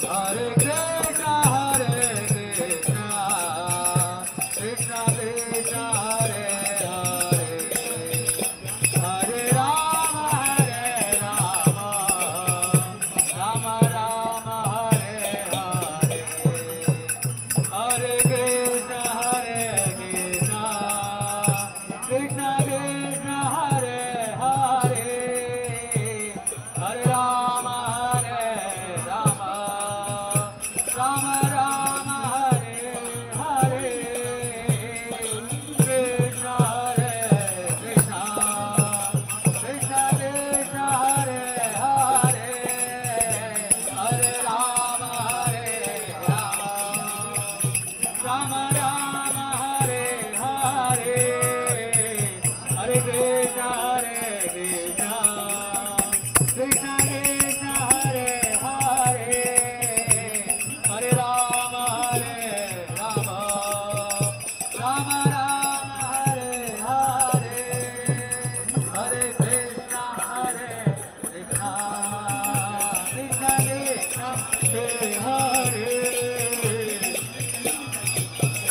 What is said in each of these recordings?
Hare Krishna, Krishna Krishna, Hare Hare, Hare Rama, Rama Rama, Hare Hare, Hare Krishna, Krishna Krishna, Hare Hare, Hare Rama, Rama Rama, Hare Hare, Krishna Krishna, Krishna Krishna, Hare Hare, Hare Rama, Rama Rama, Hare Hare, Hare Krishna, Krishna Krishna, Hare Hare, Hare Rama, Rama Rama, Hare Hare, Hare Krishna, Krishna Krishna, Hare Hare,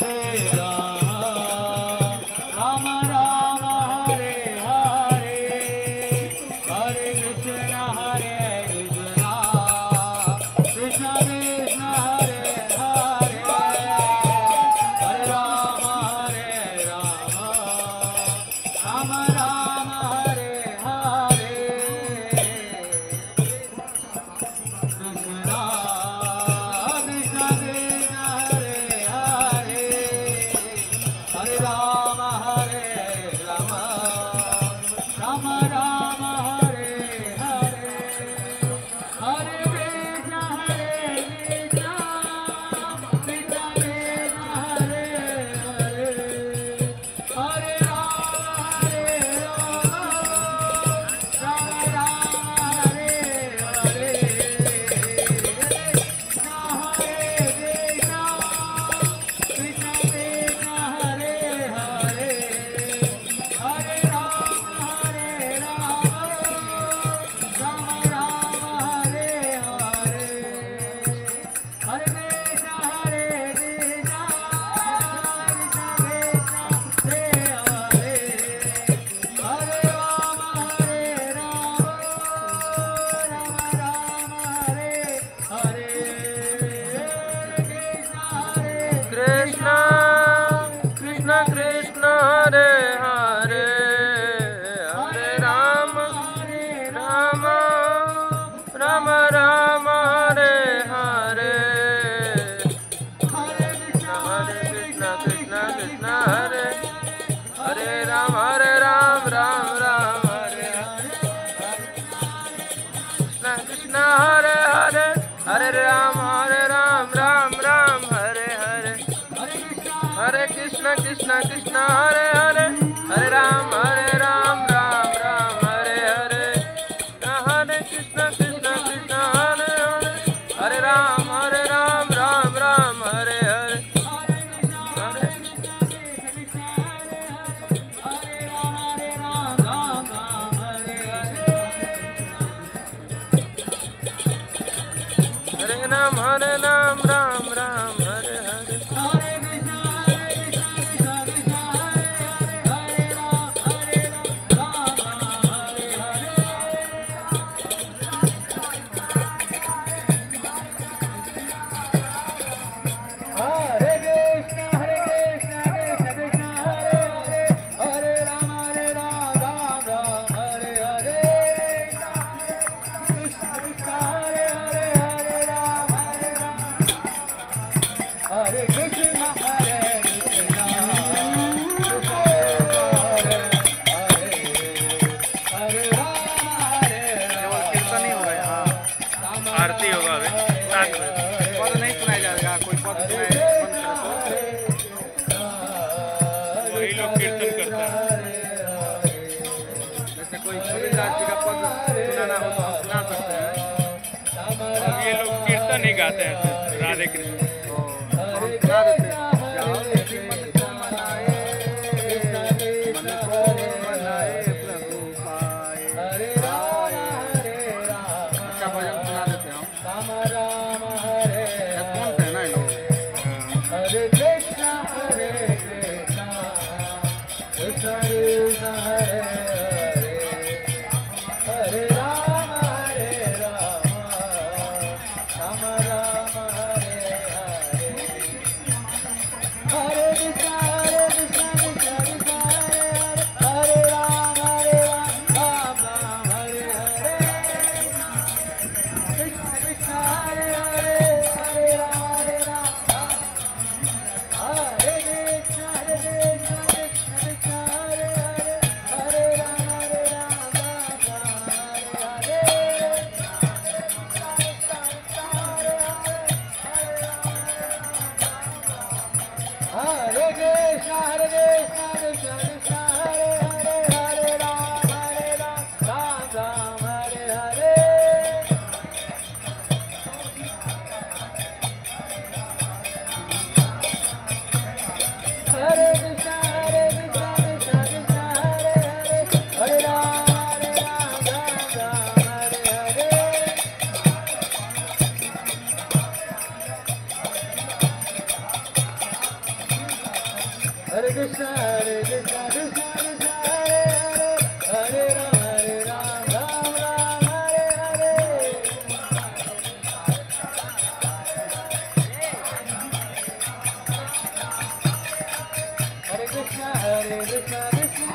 Hare Rama, Rama Hare Hare, Hare Krishna, Krishna Krishna, Hare Hare, Hare Rama, Rama Rama, Hare Hare, Krishna Krishna Krishna, Hare Hare, Hare Rama, Rama Rama, Hare Hare, Hare Krishna, Krishna Krishna, Hare Hare, Hare Rama, Rama Rama, Hare Hare, Krishna Krishna, Hare Hare, Hare Rama, Rama Rama, Hare Hare, Hare Krishna, Krishna Krishna, Hare Hare, Hare Rama, Rama Rama, Hare Hare, Hare Krishna, Krishna Krishna, Hare Ram, Ram Ram, Hare Krishna Krishna, Hare Hare, Hare Ram, Ram Ram, Hare Hare, Hare Krishna Krishna, Hare Hare, Hare Ram, Ram Ram, Hare Hare, Hare Krishna Krishna, Hare Hare, Hare Ram, Ram Ram, Hare Hare, Hare Ram, Ram Ram, Hare Hare, Hare Krishna, Hare Rama, कीर्तन ही होगा यहाँ, आरती होगा अभी 7 बजे। पद नहीं सुनाया जाएगा, कोई पद सुनाए वही लोग कीर्तन करते हैं। जैसे कोई कबीरदास जी का पद सुनाना हो तो हम सुना सकते हैं। अब ये लोग कीर्तन ही गाते हैं राधे कृष्ण, तो हम सुना देते हैं। Rama Rama, Hare Hare Krishna Krishna Krishna Hare Hare, Hare Ram Ram Ram Hare Hare. Hare Krishna Krishna Krishna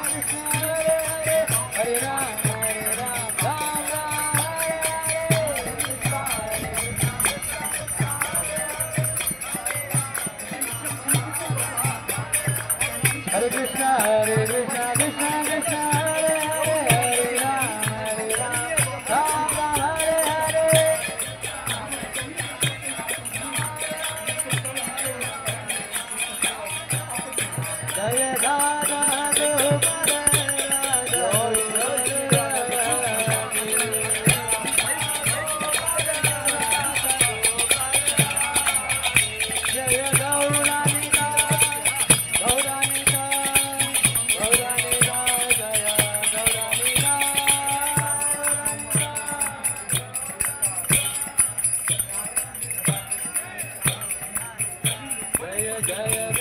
Hare Hare, Hare Ram Ram Ram Hare Hare. Hare Krishna Krishna Krishna Hare Hare, Hare Ram Ram Hare Hare. Jaya Radha Gopala Jaya Gauranika Gauranika Gauranika Jaya Gauranika Jaya Jaya